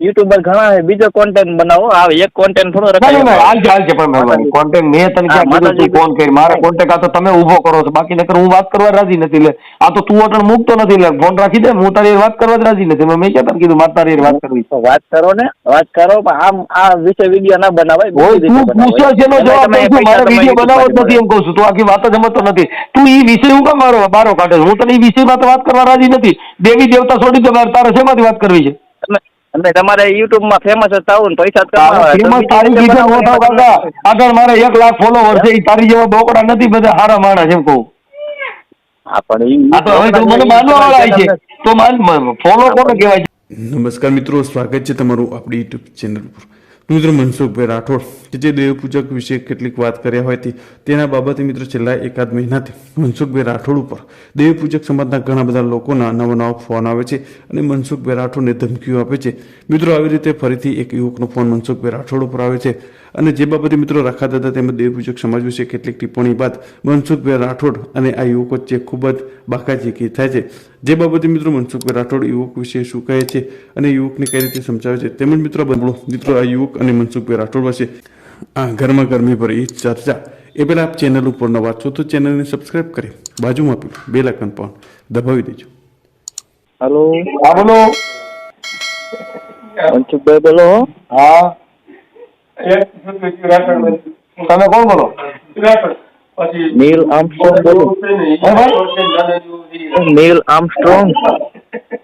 YouTuber ઘણા છે, બીજો કોન્ટેન્ટ બનાવો. આ એક કોન્ટેન્ટ થોડો રખાય. હાલશે પણ મહેરબાની કોન્ટેક્ટ મેં તને ક્યાં કીધું તું ફોન કરી મારા કોન્ટેક્ટ આ તો તમે ઉભો કરો છો, બાકી નકર હું વાત કરવા રાજી નથી. લે આ તો તું અટણ મૂકતો નથી, લે ફોન રાખી દે, હું તારી વાત કરવા જ રાજી નથી. મેં ક્યાં તને કીધું મારે તારી વાત કરવી? વાત કરો ને, વાત કરો, પણ આમ આ વિશે વિડીયો ના બનાવાય. તું પૂછ્યો છે એનો જવાબ દઉં છું, મારે વિડીયો બનાવવો જ નથી એમ કહું છું. તું આખી વાત જ સમજતો નથી. તું એ વિષય હું કામ બારો કાઢે? હું તને એ વિષયમાં તો વાત કરવા રાજી નથી. દેવી દેવતા છોડી દો, તારે શેમાંથી વાત કરવી છે? અને તમારે યુટ્યુબ માં ફેમસ થવું ને પૈસા આગળ મારે 1 લાખ ફોલોવર છે, તારી જેવા બોકડા નથી, બધા સારા માણસ એમ કહું. મને માનવા વાળા છે તો ફોલો કોને કહેવાય? નમસ્કાર મિત્રો, સ્વાગત છે તમારું આપણી યુટ્યુબ ચેનલ પર. મિત્રો મનસુખભાઈ રાઠોડ કે જે દેવપૂજક વિશે કેટલીક વાત કર્યા હોય તેના બાબતે મિત્રો છેલ્લા એકાદ મહિનાથી મનસુખભાઈ રાઠોડ ઉપર દેવપૂજક સમાજના ઘણા બધા લોકોના નવા નવા ફોન આવે છે અને મનસુખભાઈ રાઠોડને ધમકીઓ આપે છે. મિત્રો આવી રીતે ફરીથી એક યુવકનો ફોન મનસુખભાઈ રાઠોડ ઉપર આવે છે અને જે બાબતે મિત્રો રખાતા હતા તેમજ દેવપૂજક સમાજ વિશે કેટલીક ટિપ્પણી બાદ મનસુખભાઈ રાઠોડ અને આ યુવક વચ્ચે ખૂબ જ બાકાચીકી થાય છે. જે બાબતે મિત્રો મનસુખભાઈ રાઠોડ યુવક વિશે શું કહે છે અને યુવકને કઈ રીતે સમજાવે છે તેમજ મિત્રો આ યુવક અને મનસુખભાઈ રાઠોડ વચ્ચે આ ગરમા ગરમી પર એ ચર્ચા એ પહેલા આપ ચેનલ ઉપર નવા છો તો ચેનલને સબસ્ક્રાઇબ કરી બાજુમાં આપેલું બેલ આઇકન પણ દબાવી દેજો. હેલો, હા બોલો. મનસુખભાઈ બોલો. હા તમે કોણ બોલો? નીલ આર્મસ્ટ્રોંગ બોલો. નીલ આર્મસ્ટ્રોંગ.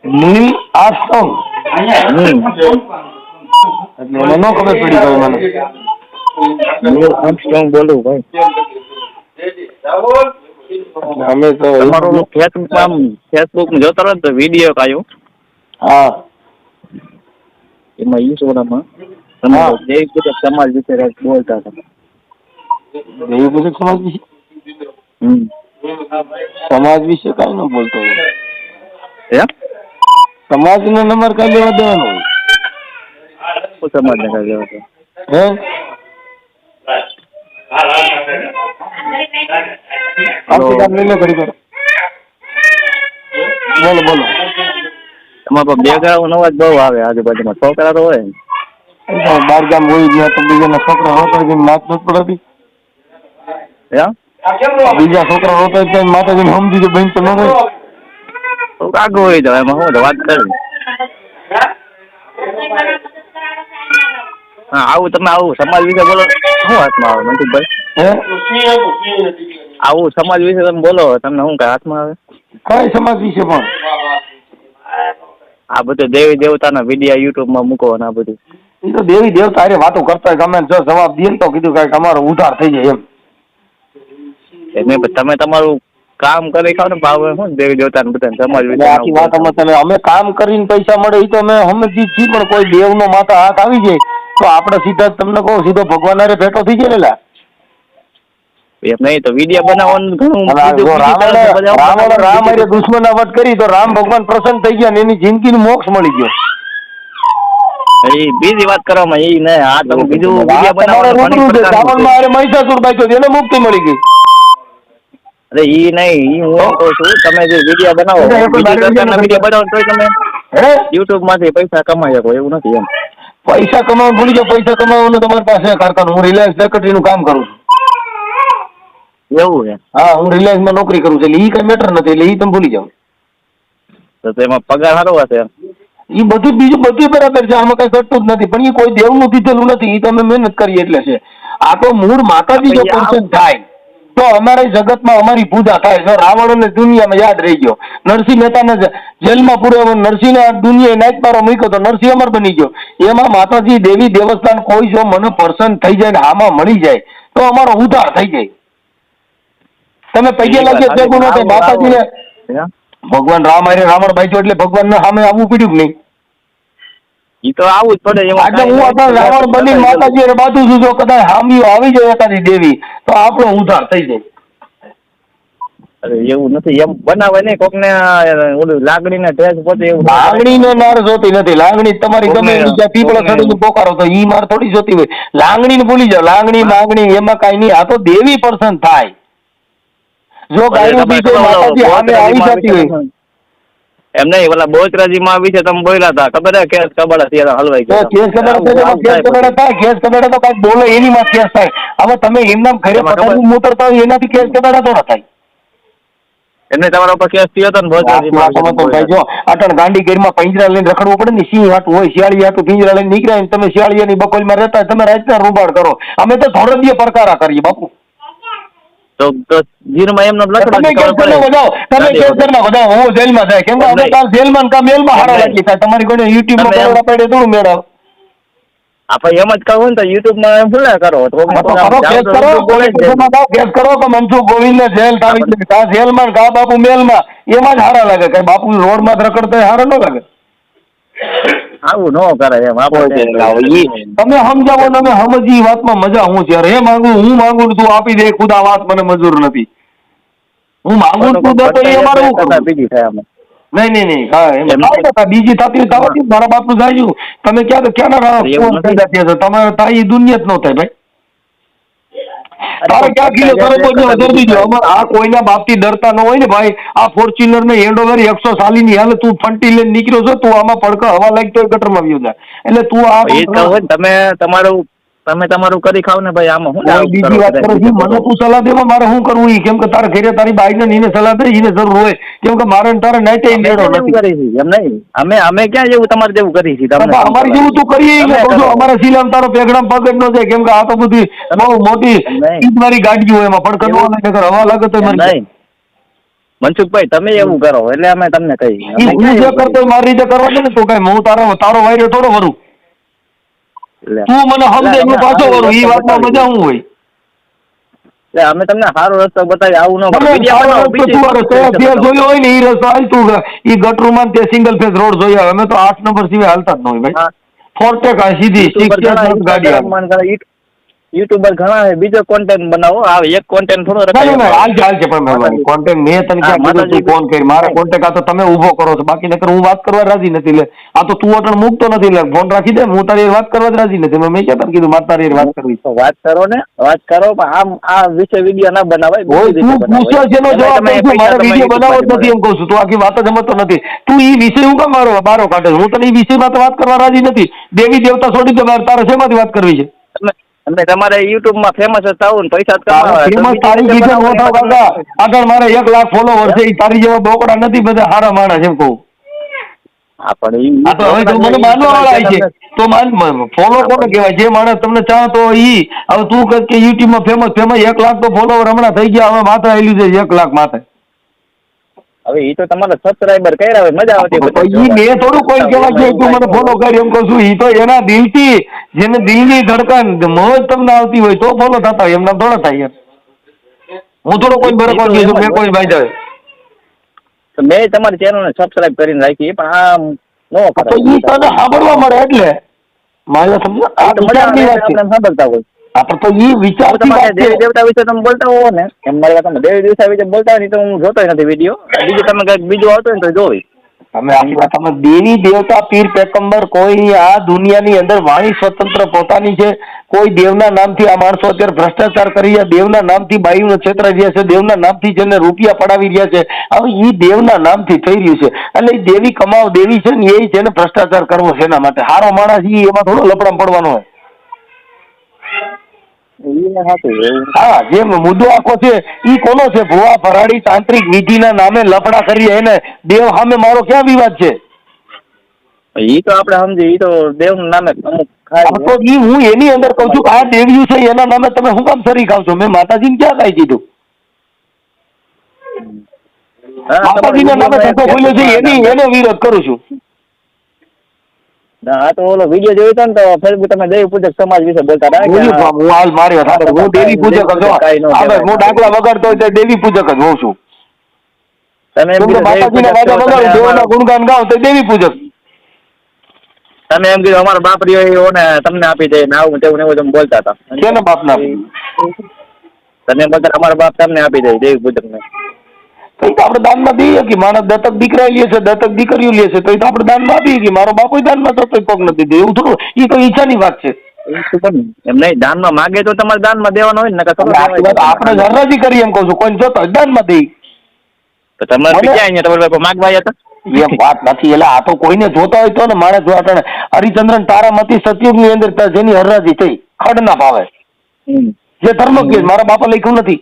નીલ આર્મસ્ટ્રોંગ એટલે મને ખબર પડી ગઈ. મને નીલ આર્મસ્ટ્રોંગ બોલું ભાઈ. અમે તો તમારું ફેસબુક જોતા રહો તો વિડીયો આવ્યો. હા એમાં ઈશ્વરમાં દેવપૂજક સમાજ વિશે બોલતા હતા. દેવપૂજક સમાજ વિશે? સમાજ વિશે કઈ ન બોલતો હોય. સમાજ નો નંબર કઈ લેવા દેવાનો હોય? સમાજ ને કઈ લેવા બોલો બોલો. તમારો બેકગ્રાઉન્ડ અવાજ બહુ આવે આજુબાજુમાં. છોકરા તો હોય બાર ગામ હોય ગયા તો બીજાના છોકરા હોતા નાચ નથી પડતી. બીજા છોકરા હોતા માતાજી સમજી કે બેન તો ન હોય તો આગળ હોય જાય. એમાં શું વાત કરવી? હા આવું તમે આવું સમાજ વિશે બોલો શું હાથમાં આવે મનસુખભાઈ? આવું સમાજ વિશે તમે બોલો, તમને શું કઈ હાથમાં આવે? કઈ સમાજ વિશે? પણ આ બધું દેવી દેવતાના વિડીયો યુટ્યુબમાં મૂકો ને આ બધું. એ તો દેવી દેવતા અરે વાતો કરતા ગમે જો જવાબ દે તો કીધું કઈ તમારો ઉધાર થઈ જાય એમ. તમે તમારું કામ કરી ખાવ ને ભાવ શું દેવી દેવતા બધા સમાજ વિશે આખી વાત અમે કામ કરીને પૈસા મળે એ તો અમે સમજી છીએ, પણ કોઈ દેવનો માથા હાથ આવી જાય તો આપણે સીધા તમને કહું સીધો ભગવાન હારે ભેટો થઈ જાય ને. એમ નહીં તો વિડીયો બનાવવાનું ઘણું. રામ હારે દુશ્મનાવટ કરી તો રામ ભગવાન પ્રસન્ન થઈ ગયા ને એની જિંદગીનો મોક્ષ મળી ગયો. બીજી વાત કરવામાં એ ને આ તમે બીજું વિડીયો બનાવવાનું મહિષાસુર બાંધ્યો એને મુક્તિ મળી ગઈ. અરે ઈ નહીં, હું એમ કહું છું તમે જે વિડીયો બનાવો વિડીયો બનાવો તો તમે યુટ્યુબ માંથી પૈસા કમાઈ શકો એવું નથી એમ. પૈસા કમાવાનું ભૂલી જાઓ. પૈસા કમાવાનું તમારી પાસે કારખાનું. હું રિલાયન્સ સેક્રેટરી નું કામ કરું છું. એવું છે? હા હું રિલાયન્સ માં નોકરી કરું છું એટલે ઈ કઈ મેટર નથી. એટલે ઈ તમે ભૂલી જાઓ. તો તેમાં પગાર સારો હશે એમ? ઈ બધું બીજું બધું બરાબર છે. આમાં કઈ ઘટતું જ નથી. પણ એ કોઈ દેવનું દીધેલું નથી. એ તમે મહેનત કરી એટલે છે. આ તો મૂળ માતાજી જો પર્સન થાય તો અમારા જગતમાં અમારી પૂજા થાય. જો રાવણને દુનિયામાં યાદ રહી ગયો, નરસિંહ મહેતાને જેલમાં પૂર્યો, નરસિંહને દુનિયાએ નાચબારો મૂક્યો તો નરસિંહ અમર બની ગયો. એમાં માતાજી દેવી દેવસ્થાન કોઈ જો મને પર્સન થઈ જાય ને આમાં મળી જાય તો અમારો ઉદ્ધાર થઈ જાય. તમે પૈયે લાગે ભેગું ન થાય. માતાજીને ભગવાન રામ હારે રાવણ બાંધ્યો એટલે ભગવાનને સામે આવવું પડ્યું કે નહીં? ઈ તો આવું જ પડે. એટલે હું અત્યારે રાવણ બની માતાજી હારે બાંધું છું. જો કદાચ હામીઓ આવી જાય એકાદી દેવી તો આપણો ઉદ્ધાર થઈ જાય. અરે એવું નથી એમ બનાવે નહીં. કોક ને ઓલું લાગણી ને ઠેસ પોતે એવું. લાગણી ને મારે જોતી નથી. લાગણી તમારી ગમે બીજા પીપળો ચડીને પોકારો તો ઈ મારે થોડી જોતી હોય. લાગણી ને ભૂલી જાઓ. લાગણી માંગણી એમાં કઈ નહીં. આ તો દેવી પર્સન થાય. જો ગાયું બીજો માતાજી સામે આવી જતી હોય એમ નહીં, ઓલા બોચરાજીમાં વિશે તમે બોલ્યા હતા, ખબર હે? કેસ કબાડા ત્યારે હલવાઈ તો ગયા. કેસ કબાડા થાય, કેસ કબાડા તો કાંઈક બોલે એની માં કેસ થાય. હવે તમે એમના ઘરે એમાં ખબર- પથારી મોતરતા હોય એનાથી કેસ કબાડા તો ના થાય. એમને તમારા ઉપર કેસ થયો હતો ને બોચરાજીમાં વિશે તમે ભાઈ જો બોલ્યા. અટણ ગાંડી ગીરમાં પિંજરા લઈને રખડવું પડે ને, સિંહ હાટું હોય, શિયાળી હાટું પિંજરા લઈને નીકળ્યા ને તમે શિયાળીની બકોલમાં રહેતા હોય, તમે રાતના રૂબાડ કરો. અમે તો ધોરડીએ પરકારા કરીએ બાપુ. તો ગીરમાં એમનો લખડો તમે કેસ કરી નાખો, જાઓ તમે કેસ કરી નાખો, જાઓ હું જેલમાં જાય. કેમ કે અમે કાલ જેલમાં ને કાલ મેલમાં હારા લાગી થાય. તમારી કોઈ યુટ્યુબમાં કરોડા પાડે થોડું મેળવ. આપણે એમ જ કહું ને તો યુટ્યુબમાં એમ શું ના કરો? તો કરો કેસ કરો, પોલીસ જાઓ, કેસ કરો કે મનસુખ ગોવિંદને જેલ થાવી છે. કા જેલમાં ને કા બાપુ મેલમાં, એમાં જ હારા લાગે. કઈ બાપુ રોડમાં જ રખડતા હોય હારા ન લાગે. આવું ન કરે એમ આપણે. તમે સમજાવો ને અમે સમજી વાતમાં મજા હું છે. એ માંગુ હું માંગુ ને તું આપી દે, ખુદ આ વાત મને મંજૂર નથી. હું માંગુ ને તું દે તો એ અમારે શું કરવું? બીજી થાય અમે. નહીં હા એમ બીજી થતી થવાથી મારા બાપનું જાય. તમે ક્યાં પેદા થયા છો? તમે તારી દુનિયા જ ન થાય ભાઈ. તારે ક્યાં કિલો કરો જલ્દી જો. આ કોઈના બાપથી ડરતા ન હોય ને ભાઈ. આ ફોર્ચ્યુનર ને હેન્ડઓવર 140 ની હાલ તું ફંટી લઈને નીકળ્યો છો, તું આમાં પડકા હવા લાગતો હોય ગટરમાં વ્યુ જાય. એટલે તું આ એ તો હોય ને, તમે તમારું કરી ખાવ ને ભાઈ. આમાં હું બીજી વાત કરું છું, મને તું સલાહ દેવા મારે શું કરવું ઈ? કેમ કે તારે ઘરે તારી બાઈને નીને સલાહ દે એને જરૂર હોય. કેમ કે મારે તારે નાઈટે લેડો નથી. એમ નહીં, અમે ક્યાં જેવું તમારે જેવું કરી છે? અમારી જેવું તું કરીએ અમારા સિલામ તારો પેગડામ પગ જ ન જાય. કેમ કે આ તો બધી બહુ મોટી મારી ગાડી હોય, એમાં પડકર હવા લાગે તો નહીં. મનસુખભાઈ તમે એવું કરો એટલે અમે તમને કહી. હું જે કરતો મારી રીતે કરવા દે ને તો કઈ હું તારો વાયરો થોડો વરું. તું મને સમજે હું પાછો વરું. એ વાતમાં મજા શું હોય? એટલે અમે તમને સારો રસ્તો બતાવી. આવું ન જોયો હોય ને એ રસ્તો હાલ તું એ ગટરૂમાં તે સિંગલ ફેસ રોડ જોયા. અમે તો 8 નંબર સિવાય હાલતા જ ન હોય ભાઈ. ફોર્ટેક સીધી યુટ્યુબર ઘણા છે, બીજો કોન્ટેન્ટ બનાવો. આવે એક કોન્ટેન્ટ થોડો રખાય. હાલ છે પણ કોન્ટેન્ટ મેં તને ક્યાં કીધું ફોન કરી મારે કોન્ટેક્ટ. આ તો તમે ઉભો કરો છો, બાકી નકર હું વાત કરવા રાજી નથી. લે આ તો તું અટણ મૂકતો નથી. લે ફોન રાખી દે, હું તારી વાત કરવા જ રાજી નથી. મેં ક્યાં તને કીધું મારે તારી વાત કરવી? વાત કરો ને, વાત કરો, પણ આમ આ વિશે વિડીયો ના બનાવાય. તું પૂછ્યો છે એનો જવાબ દઉં છું. મારે વિડીયો બનાવવો જ નથી એમ કહું છું. તું આખી વાત જ સમજતો નથી. તું એ વિષય હું કામ બારો કાઢે? હું તને એ વિષયમાં તો વાત કરવા રાજી નથી. દેવી દેવતા છોડી દે, તારે શેમાંથી વાત કરવી છે? અને તમારે યુટ્યુબ માં ફેમસ થવું ને પૈસા ફેમસ તારી રીતે નો થાવ કાકા. આગળ મારે 1 લાખ ફોલોવર છે. તારી જેવા બોકડા નથી, બધા સારા માણસ એમ કહું. આ તો હવે તો મને માનવા વાળા છે તો ફોલો કોને કહેવાય? જે માણસ તમને ચાહતો ઈ. હવે તું કહે કે યુટ્યુબ માં ફેમસ 1 લાખ તો ફોલોવર હમણાં થઈ ગયા. હવે માથે આવેલું છે 1 લાખ માથે. હવે એ તો તમારા સબસ્ક્રાઇબર કર્યા હોય, મજા આવતી. મેં થોડું કોઈ કહેવાય છે તું મને ફોલો કરી એમ કહું છું. એ તો એના દિલથી, જેને દિલની ધડકન મોજ તમને આવતી હોય તો ફોલો થતા હોય. એમના થોડા થાય. હું થોડો કોઈ બરકવા ગયો છું, મેં કોઈ ભાઈ જાય. મેં તમારી ચેનલ ને સબસ્ક્રાઇબ કરીને રાખી, પણ આ નો કરે. તો ઈ તને સાંભળવા મળે એટલે મારે સમજો. આ વિચારની વાત છે. સાંભળતા હોય આપણે તો ઈ વિચાર દેવી દેવતા વિશે તમે બોલતા હોવો ને, એમ મારી વાત દેવી દેવતા વિશે બોલતા હોય તો હું જોતો નથી વિડીયો. બીજું તમે કઈક બીજું આવતો હોય ને તો જોઈ. તમે આખી વાત તમે દેવી દેવતા પીર પેગમ્બર કોઈ આ દુનિયાની અંદર વાણી સ્વતંત્ર પોતાની છે. કોઈ દેવના નામથી આ માણસો અત્યારે ભ્રષ્ટાચાર કરી રહ્યા, દેવના નામથી બાઈનું ક્ષેત્ર રહ્યા છે, દેવના નામથી જેને રૂપિયા પડાવી રહ્યા છે. હવે એ દેવના નામથી થઈ રહ્યું છે. એટલે એ દેવી કમાવ દેવી છે ને એ છે ને ભ્રષ્ટાચાર કરવો છે. એના માટે હારો માણસ ઈ એમાં થોડો લપડામાં પડવાનો હોય. હા, જે મુદ્દો આખો છે ઈ કોનો છે? ભુવા ભરાડી તાંત્રિક વિધિના નામે લફડા કરી એને દેવ સામે મારો ક્યાં વિવાદ છે? ઈ તો આપણે સમજી, ઈ તો દેવના નામે અમુક ખાય તો ઈ હું એની અંદર કહું છું આ દેવ્યું છે એના નામે તમે શું કામ સરી ખાવ છો? મેં માતાજીને ક્યાં કાઈ કીધું? માતાજીના નામે ધંધો ખોલ્યો છે એનો વિરોધ કરું છું. હા, તો ઓલો વિડીયો જોયો હતો ને તો ફેસબુક તમે દેવી પૂજક સમાજ વિશે બોલતા હતા. હું હાલ મારી વાત હું દેવી પૂજક જ હું ડાકલા વગાડતો હોય તો દેવી પૂજક જ હોઉં છું. માતાજીના વાજા વગાડું, દેવના ગુણગાન ગાઉં તો દેવી પૂજક. તમે એમ કીધું અમારો બાપ રહ્યો ને તમને આપી દે ને આવું તેવું ને એવું તમે બોલતા હતા. કેને બાપ ના તમે બોલતા અમારો બાપ તમને આપી દે દેવી પૂજક ને. તો એ તો આપણે દાનમાં દઈએ કે માણસ દત્તક દીકરા લે છે, દત્તક દીકરીઓ લે છે, તો એ તો આપણે દાનમાં આપીએ કે મારો બાપો દાનમાં તો કોક નથી દે. એવું થોડું, એ તો ઈચ્છાની વાત છે. એમ નહીં, દાનમાં માગે તો તમારે દાનમાં દેવાનો હોય ને. આપણે હરાજી કરીએ એમ કહું છું, કોઈ જોતો દાનમાં દઈ. તો તમે મને- ક્યાં અહીંયા તમારા બાપા માગવા આવ્યા હતા? એ વાત નથી. એટલે આ તો કોઈને જોતા હોય તો ને માણસ જો આપણે હરિચંદ્રન તારામતી સતયુગની અંદર જેની હરરાજી થઈ ખડ ના ભાવે, હમ. જે ધર્મજ્ઞ મારા બાપા લખ્યું નથી.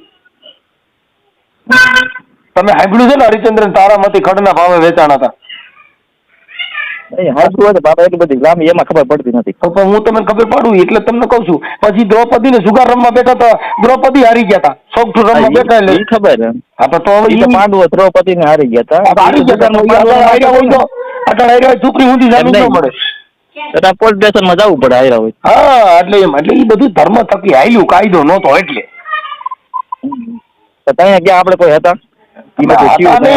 તમે સાંભળ્યું છે ને હરિચંદ્રન તારામતી ખડ ના ભાવે વેચાણ હતા? અહીં હાચું હોય તો બાપા એટલી બધી ગ્રામ એમાં ખબર પડતી નથી. તો પણ હું તમને ખબર પાડું એટલે તમને કહું છું. પછી દ્રૌપદી ને જુગાર રમવા બેઠા તો દ્રૌપદી હારી ગયા હતા. સોગઠું રમવા બેઠા એટલે ઈ ખબર છે. હા તો હવે ઈ તો ઈ પાંડવો દ્રૌપદીને હારી ગયા હતા. હારી ગયા હતા. ઈ આગળ હાર્યા હોય તો આગળ હાર્યા હોય છોકરી ઊંધી જામીન ન મળે. તો પોલીસ સ્ટેશનમાં જવું પડે હાર્યા હોય. હા એટલે એમ એટલે એ બધું ધર્મ થકી હાલ્યું, કાયદો નહોતો એટલે. તો ત્યાં ગયા આપણે કોઈ હતા? ઈ બધું થયું છે.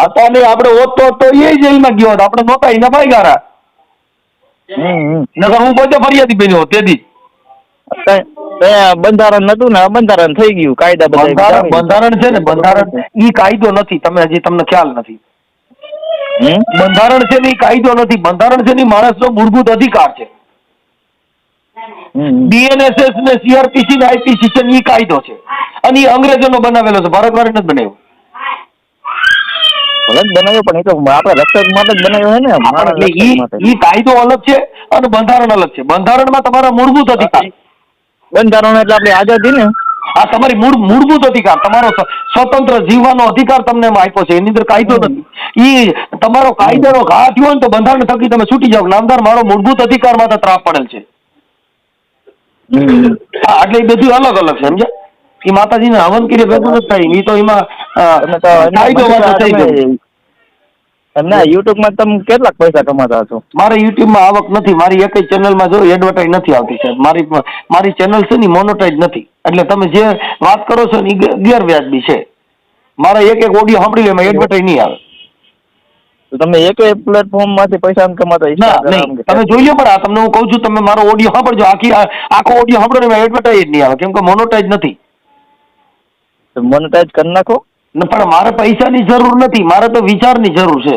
હતા નહીં આપણે હોત તો એ જેલમાં ગયો હતો. આપણે નહોતા એના ભાઈગારા. નકર હું પોતે ફરિયાદી બન્યો તેથી. ત્યાં બંધારણ નતું ને બંધારણ થઈ ગયું, કાયદા બધા બંધારણ છે ને, બંધારણ ઈ કાયદો નથી. તમે હજી તમને ખ્યાલ નથી. બંધારણ છે ને ઈ કાયદો નથી. બંધારણ છે ને માણસનો મૂળભૂત અધિકાર છે. બીએનએસએસ ને સીઆરપીસી ને આઈપીસી છે ને ઈ કાયદો છે અને ઈ અંગ્રેજોનો બનાવેલો છે, ભારતવાળાને નથી બનાવ્યો. બનાવ્યો પણ એ તો આપણે રક્ષક માટે જ બનાવ્યો છે ને. એટલે ઈ કાયદો અલગ છે અને બંધારણ અલગ છે. બંધારણમાં તમારા મૂળભૂત અધિકાર, બંધારણ એટલે આપણી આઝાદી ને, આ તમારી મૂળભૂત અધિકાર, તમારો સ્વતંત્ર જીવવાનો અધિકાર તમને એમાં આપ્યો છે. એની અંદર કાયદો નથી. ઈ તમારો કાયદાનો ઘા થયો હોય ને તો બંધારણ થકી તમે છૂટી જાવ. નામદાર મારો મૂળભૂત અધિકાર માં ત્રાપ પડેલ છે. હા એટલે એ બધું અલગ અલગ છે સમજ્યા. એ માતાજીને હવન કરી ભેગું નથી થાય. એ તો એમાં કાયદો વાતો થઈ ગયો. એમના યુટ્યુબમાં તમે કેટલાક પૈસા કમાતા છો? મારે યુટ્યુબમાં આવક નથી. મારી એક જ ચેનલમાં જો એડવર્ટાઇઝ નથી આવતી સાહેબ. મારી ચેનલ છે ને મોનોટાઇઝ નથી. એટલે તમે જે વાત કરો છો ને એ ગેરવ્યાજબી છે. મારા એક ઓડિયો સાંભળી એમાં એડવર્ટાઇઝ નહીં આવે. તો તમે એક પ્લેટફોર્મ માંથી પૈસા કમાતા? ના નહીં, તમે જોઈ લો. પણ આ તમને હું કહું છું, તમે મારો ઓડિયો સાંભળજો. આખો ઓડિયો સાંભળો ને એમાં એડવર્ટાઇઝ નહીં આવે કેમ કે મોનોટાઇઝ નથી. મોનેટાઇઝ કરી નાખો. પણ મારે પૈસાની જરૂર નથી, મારે તો વિચારની જરૂર છે.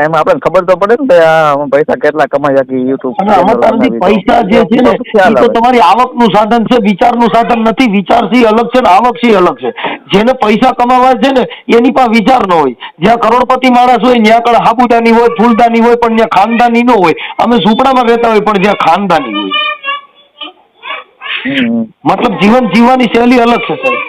એમાં આપણે ખબર તો પડે ને આ પૈસા કેટલા કમાઈ શકે યુટ્યુબ. પૈસા જે છે ને એ તો તમારી આવકનું સાધન છે, વિચારનું સાધન નથી. વિચાર થી અલગ છે ને આવક થી અલગ છે. જેને પૈસા કમાવા છે ને એની પાસે વિચાર ન હોય. જ્યાં કરોડપતિ માણસ હોય ત્યાં આગળ હાબુદાની હોય, ફૂલદાની હોય, પણ ત્યાં ખાનદાની ન હોય. અમે ઝૂંપડામાં રહેતા હોય પણ જ્યાં ખાનદાની હોય. મતલબ જીવન જીવવાની શૈલી અલગ છે સાહેબ.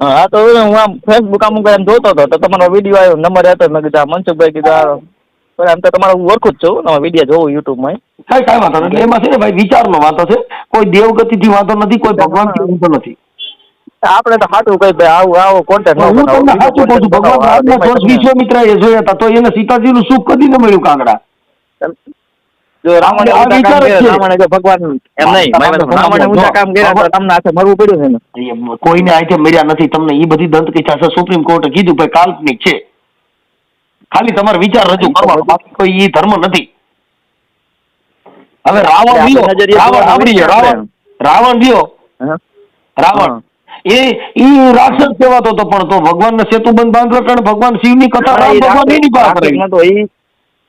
હા તો હું આમ ફેસબુક આમ જોતો હતો તો તમારો વિડીયો આવ્યો, નંબર હતો. મેં કીધું મનસુખભાઈ કીધું આમ તો તમારું ઓળખું જ છું, વિડીયો જોઉં યુટ્યુબમાં. કઈ વાંધો નથી. એમાં છે ને ભાઈ વિચારનો વાંધો છે. કોઈ દેવગતિ થી વાંધો નથી, કોઈ ભગવાન થી વાંધો નથી. આપણે તો સાચું કહી ભાઈ આવો કોન્ટેક્ટ હું તમને સાચું કહું છું. ભગવાન વિશ્વામિત્ર એ જોયા હતા તો એને સીતાજીનું સુખ કદી ન મળ્યું કાંગડા. જો રાવણે ભગવાન એમ નહીં, રાવણે ઊંચા કામ કર્યા તો તમને આખે મરવું પડ્યું છે ને. કોઈને આઈટમ મળ્યા નથી તમને. એ બધી દંતકથા છે. સુપ્રીમ કોર્ટે કીધું ભાઈ કાલ્પનિક છે. ખાલી તમારે વિચાર રજૂ કરવાનો, બાકી કોઈ એ ધર્મ નથી. હવે રાવણ રહ્યો, રાવણ એ રાક્ષસ કહેવાતો હતો પણ તો ભગવાનને સેતુબંધ બાંધવા ભગવાન શિવની કથા ભગવાન એની પાસે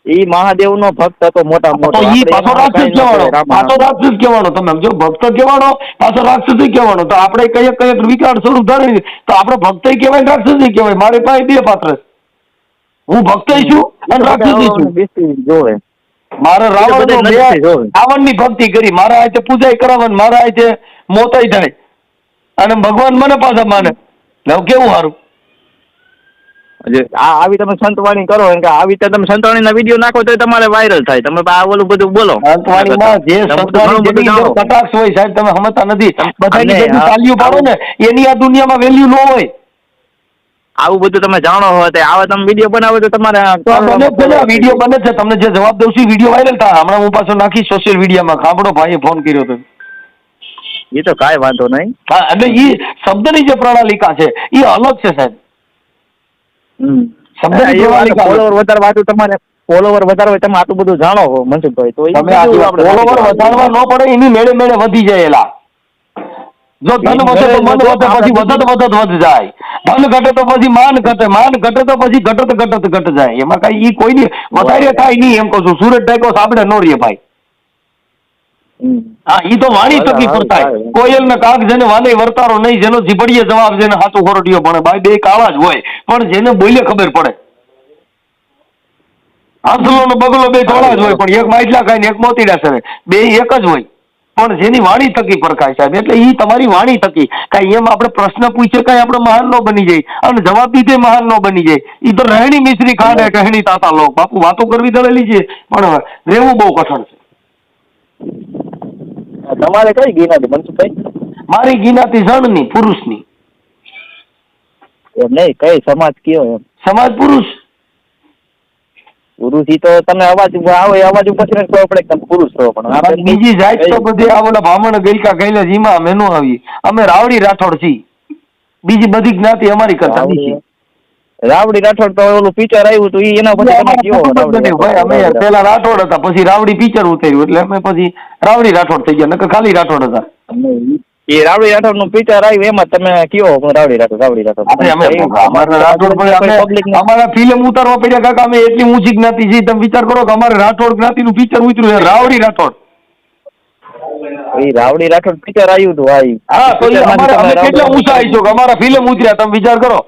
ઈ મહાદેવ નો ભક્ત હતો મોટા મોટો. પાછો રાક્ષસ કહેવાનો. તમે સમજો, ભક્ત કહેવાનો પાછો રાક્ષસ કહેવાનો. તો આપણે કઈ વિકાર સ્વરૂપ ધારી તો આપણે ભક્ત કહેવાય, રાક્ષસ કહેવાય. મારી પાસે બે પાત્ર. હું ભક્ત છું અને રાક્ષસ છું. જોવે મારે રાવણ ની ભક્તિ કરી, મારા હાથે પૂજા કરાવવાની, મારા હાથે મોતાઈ થાય અને ભગવાન મને પાછા માને. કેવું સારું. આવી તમે સંતવાણી કરો કે આવી રીતે તમે સંતવાણી ના વિડીયો નાખો તો તમારે વાયરલ થાય. તમે આ ઓલું બધું બોલો. સંતવાણીમાં જે સંતવાણી કટાક્ષ હોય સાહેબ તમે સમજતા નથી. બધાની જેટલું તાલીઓ પાડો ને એની આ દુનિયામાં વેલ્યુ ન હોય. આવું બધું તમે જાણો હોય તો આવા તમે વિડીયો બનાવો તો તમારે વિડીયો બને છે. તમને જે જવાબ દઉં છું વિડીયો વાયરલ થાય. હમણાં હું પાછો નાખી સોશિયલ મીડિયામાં. ખાબડો ભાઈએ ફોન કર્યો હતો. એ તો કાંઈ વાંધો નહીં. હા એટલે એ શબ્દની જે પ્રણાલિકા છે એ અલગ છે સાહેબ. ફોલોવર વધારવા તમારે ફોલોવર વધારવા તમે આટલું બધું જાણો છો મનસુખભાઈ તો ફોલોવર વધારવા ન પડે એની મેળે મેળે વધી જાય. એલા જો ધન વધે તો મન વધે, પછી વધત જાય. ધન ઘટે તો પછી માન ઘટે, માન ઘટે તો પછી ઘટત જાય. એમાં કઈ ઈ કોઈની વધારે થાય નહીં એમ કહું છું. સુરત ટાઈકો સાંભળે નો રે ભાઈ. હા ઈ તો વાણી થકી પરતાય. કોયલ ને કાગ જેને વાલે વર્તારો નહીં, જેનો જીભડીએ જવાબ જેને હાથું ખોરટીયો ભણે, ભાઈ બે કાળા જ હોય, પણ જેને બોલે ખબર પડે. હાંસલો નો બગલો બે ધોળા જ હોય, પણ એક માટલા ખાય ને એક મોતીડા સરે, બે એક જ હોય, પણ જેની વાણી થકી પરખાય સાહેબ. એટલે ઈ તમારી વાણી થકી કાંઈ એમ આપણે પ્રશ્ન પૂછીએ કાંઈ આપણે મહાન નો બની જાય, અને જવાબ દીધે મહાન નો બની જાય. ઈ તો રહેણી મિશ્રી ખાડે ટહેણી તાતા લો. બાપુ વાતો કરવી દળેલી છે, પણ રહેવું બહુ કઠણ છે. તમારે કઈ ગિનાતી મનસુખભાઈ? મારી ગિનાતી જણની, પુરુષની. એમ નહીં, કઈ સમાજ કયો એમ? સમાજ પુરુષ. પુરુષ ઈ તો તમે અવાજ આવે અવાજ ઉપર ખબર પડે કે તમે પુરુષ છો, પણ આપણે બીજી જાત તો બધી આ ઓલા બ્રાહ્મણ ગઈકા ગયેલા જીમાં અમે નો આવી. અમે રાવડી રાઠોડ છીએ, બીજી બધી જ્ઞાતિ અમારી કરતા નથી. રાવડી રાઠોડ તો ઓલું પિક્ચર આવ્યું હતું ઈ એના પછી તમે કયો ભાઈ અમે પેલા રાઠોડ હતા, પછી રાવડી પિક્ચર ઉતાર્યું એટલે અમે પછી રાવડી રાઠોડ થઈ ગયા, નકર ખાલી રાઠોડ હતા. એ રાવડી રાઠોડ નું પિક્ચર આવ્યું એમાં તમે કયો રાવડી રાઠોડ અમારા રાઠોડ અમારા ફિલ્મ ઉતારવા પડ્યા કાકા, અમે એટલી ઊંચી જ્ઞાતિ છીએ. તમે વિચાર કરો કે અમારે રાઠોડ જ્ઞાતિ નું પિક્ચર ઉતર્યું રાવડી રાઠોડ. એ રાવડી રાઠોડ પિક્ચર આવ્યું હતું. હા તો અમે કેટલા ઊંચા આવીશું કે અમારા ફિલ્મ ઉતર્યા, તમે વિચાર કરો.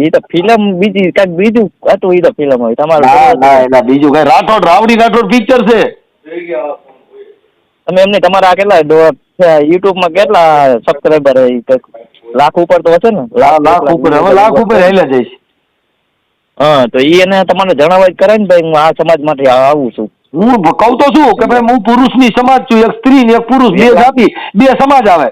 એ તો ફિલ્મ બીજી કઈક બીજું હતું, એ તો ફિલ્મ હોય તમારું બીજું કઈ રાઠોડ રાવડી રાઠોડ પિક્ચર છે. તમે એમને તમારા કેટલા યુટ્યુબ માં કેટલા સબસ્ક્રાઈબર લાખ ઉપર તો હશે ને? લાખ ઉપર, હવે લાખ ઉપર હેલા જઈશ. હા તો એને તમારે જણાવવા જ કરે ને ભાઈ હું આ સમાજ માંથી આવું છું. હું કહું તો છું કે ભાઈ હું પુરુષની સમાજ છું, એક સ્ત્રી ને એક પુરુષ, બે જાતિ બે સમાજ આવે.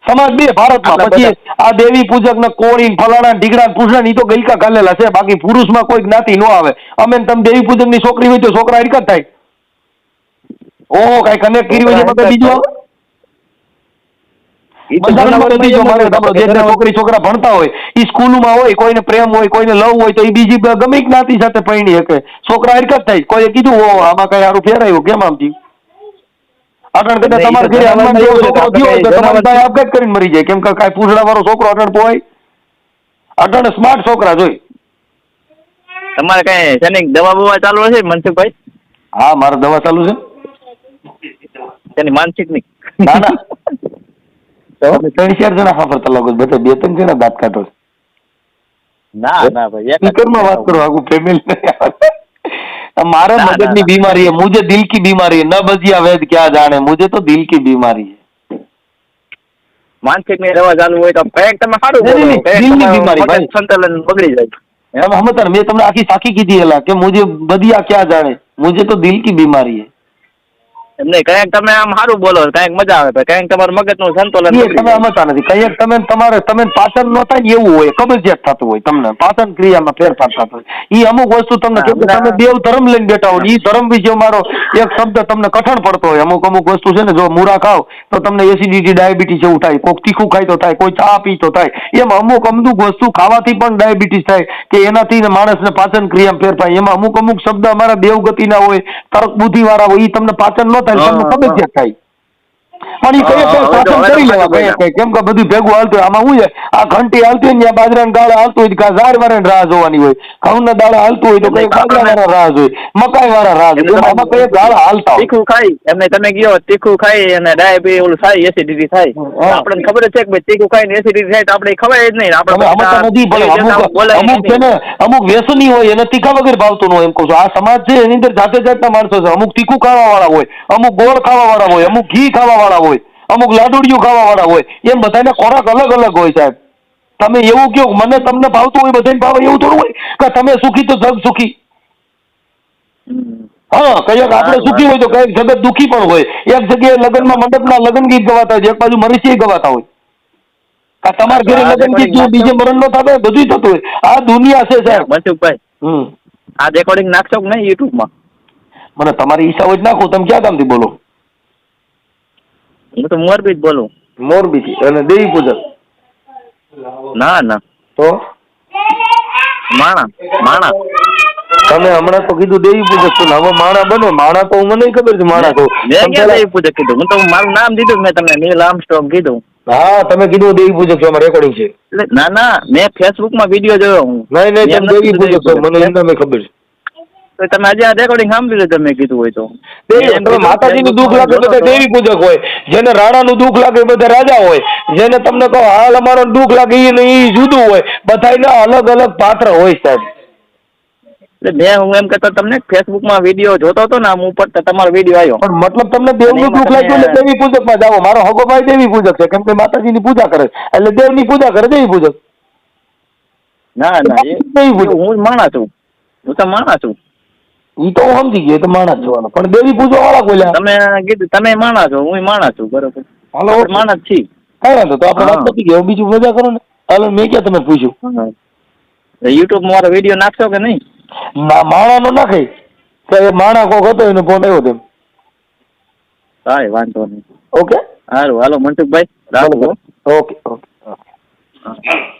સમાજ બે ભારતમાં. પછી આ દેવી પૂજક ને કોળી ફલાણા ઢીગડા પૂછડા ની તો ગઈકા ગાલેલા છે, બાકી પુરુષમાં કોઈ જ્ઞાતિ ન આવે. અમે તમે દેવી પૂજક ની છોકરી હોય તો છોકરા હરકત થાય. ઓહો કઈ કનેક્ટ કરી હોય છે બીજું છોકરી છોકરા ભણતા હોય એ સ્કૂલમાં હોય, કોઈને પ્રેમ હોય, કોઈને લવ હોય તો એ બીજી ગમે જ્ઞાતિ સાથે પરણી શકે, છોકરા હરકત થાય. કોઈ કીધું આમાં કઈ સારું ફેરાયું કેમ આમ થયું? અટણ કદાચ તમારે ઘરે હનુમાન જેવો છોકરો થયો હોય તો તમારે ભાઈ આપઘાત કરીને મરી જાય, કેમ કે કાંઈ પૂછડા વાળો છોકરો અટણ પોય. અટણ સ્માર્ટ છોકરા જોઈ. તમારે કઈ સૈનિક દવા બવા ચાલુ હશે મનસુખભાઈ? હા મારે દવા ચાલુ છે. તેની માનસિક ની? ના ના 3-4 જણા વાપરતા લાગો, બધા 2-3 જણા દાંત કાઢો. ના ના ભાઈ સ્પીકરમાં વાત કરો, આખું ફેમિલી. मारे मगज की बीमारी है, मुझे दिल की बीमारी है, न बजिया वैद क्या जाने, मुझे तो दिल की बीमारी है. मानसिक ની દવા ચાલુ હોય તો કઈક તમે સારું બોલો, દિલની બીમારી ભાઈ સંતુલન બગડી જાય. हम मैं તમને આખી સાખી કીધી એલા કે मुझे बदिया क्या जाने, मुझे तो दिल की बीमारी है. એમને કઈક તમે આમ સારું બોલો, કઈક મજા આવે, કઈક તમારું મગજનું સંતુલન તમે સમજતા નથી. કઈક તમે પાચન ન થાય એવું હોય, કબજિયાત થતું હોય, તમને પાચન ક્રિયામાં ફેરફાર થતો હોય. એ અમુક વસ્તુ તમને કેમ કે તમે દેવ ધર્મ લઈને બેઠા હોય, એ ધર્મ વિશે મારો એક શબ્દ તમને કઠણ પડતો હોય. અમુક વસ્તુ છે ને, જો મૂળા ખાવ તો તમને એસિડિટી ડાયાબિટીસ એવું થાય, કોઈ તીખું ખાય તો થાય, કોઈ ચા પી તો થાય. એમ અમુક વસ્તુ ખાવાથી પણ ડાયાબિટીસ થાય કે એનાથી માણસને પાચન ક્રિયામાં ફેરફાર. એમાં અમુક શબ્દ અમારા દેવગતિના હોય, તર્ક બુદ્ધિ વાળા હોય, એ તમને પાચન ન થાય, તમને કબજિયાત થાય. પણ એ કઈ પાચન કરી લેવા કઈ કેમ કે બધું ભેગું હાલતું હોય. આમાં શું છે, આ ઘંટી હાલતી હોય ને બાજરાના દાળા હાલતું હોય, ઝાડ વાળા રાહ જોવાની હોય, ઘઉંના દાળા હાલતું હોય તો કઈ બાજરા વાળા રાહ જોઈ, મકાઈ વાળા રાહ જોઈ. આમાં કઈ દાળા હાલતા હોય. તીખું ખાઈ એમને તમે ગયો તીખું ખાઈ અને ડાયાબિટીસ ઓલું થાય, એસિડિટી થાય. આપણને ખબર છે કે ભાઈ તીખું ખાઈને એસિડિટી થાય તો આપણે ખબર જ નહીં. અમુક છે ને, અમુક વ્યસની હોય એને તીખા વગર ભાવતું હોય. એમ કહું છું આ સમાજ છે એની અંદર જાતે જાતના માણસો છે. અમુક તીખું ખાવા વાળા હોય, અમુક ગોળ ખાવા વાળા હોય, અમુક ઘી ખાવા વાળા હોય, અમુક લાડુડિયું ખાવા વાળા હોય. એમ બધાને ખોરાક અલગ અલગ હોય સાહેબ. તમે એવું કહો મને તમને ભાવતું હોય બધાને ભાવે એવું થોડું હોય કે તમે સુખી તો જગ સુખી. હા કઈક આપણે સુખી હોય તો કઈક જગત દુઃખી પણ હોય. એક જગ્યાએ લગ્નમાં મંડપના લગ્ન ગીત ગવાતા હોય, એક બાજુ મરીસી ગવાતા હોય. તમારા ઘરે લગ્ન ગીત જો બીજે મરણ નો થતા હોય, બધું થતું હોય. આ દુનિયા છે સાહેબ. મનસુખભાઈ આ રેકોર્ડિંગ નાખશો કે નહીં યુટ્યુબમાં? મને તમારી ઈચ્છા હોય નાખો. તમે ક્યાં ગામથી બોલો? હું તો મોરબી જ બોલું. મોરબીથી? અને દેવી પૂજક? ના ના તો માણા. તમે હમણાં તો કીધું દેવી પૂજક છો, હવે માણા બને. માણા તો મને ખબર છે માણા તો. મેં ક્યાં દેવી પૂજક કીધું? હું તો મારું નામ દીધું મેં તમને, નીલ આર્મસ્ટ્રોંગ કીધું. હા તમે કીધું દેવી પૂજક છો, અમારે રેકોર્ડિંગ છે. ના ના મેં ફેસબુક માં વિડીયો જોયો. હું નહીં તમે દેવી પૂજક છો, મને એમ ખબર છે. તો તમે આજે આ રેકોર્ડિંગ સાંભળી લો તમે કીધું હોય તો. તમે માતાજીનું દુઃખ લાગે બધા દેવી પૂજક હોય, જેને રાણાનું દુઃખ લાગે બધા રાજા હોય, જેને તમને કહો હાલ અમારું દુઃખ લાગે એ જુદું હોય, બધાના અલગ અલગ પાત્ર હોય સાહેબ. એટલે હું એમ કહેતો તમને ફેસબુકમાં વિડીયો જોતો હતો ને આમ ઉપર તો તમારો વિડીયો આવ્યો. પણ મતલબ તમને દેવનું દુઃખ લાગ્યું એટલે દેવી પૂજકમાં જાઓ. મારો હગો ભાઈ દેવી પૂજક છે, કેમ કે માતાજીની પૂજા કરે એટલે દેવની પૂજા કરે દેવી પૂજક. ના હું માણા છું, હું તો માણા છું. ઈ તો હું સમજી ગયો, એ તો માણસ જોવાનો, પણ દેવી પૂજવા વાળા બોલ્યા. તમે કીધું તમે માણા છો, હું માણા છું, બરોબર. હાલો માણા જ છીએ. કઈ વાંધો તો આપણે વાત નથી ગયો, બીજું મજા કરો ને. હાલો મેં ક્યાં તમે પૂછ્યું યુટ્યુબ મારો વિડીયો નાખશો કે નહીં? માણા નો નાખે કે માણા કોક હતો એનો ફોન આવ્યો તેમ. કાંઈ વાંધો નહીં. ઓકે સારું હાલો મનસુખભાઈ રાખો. Okay okay. હા.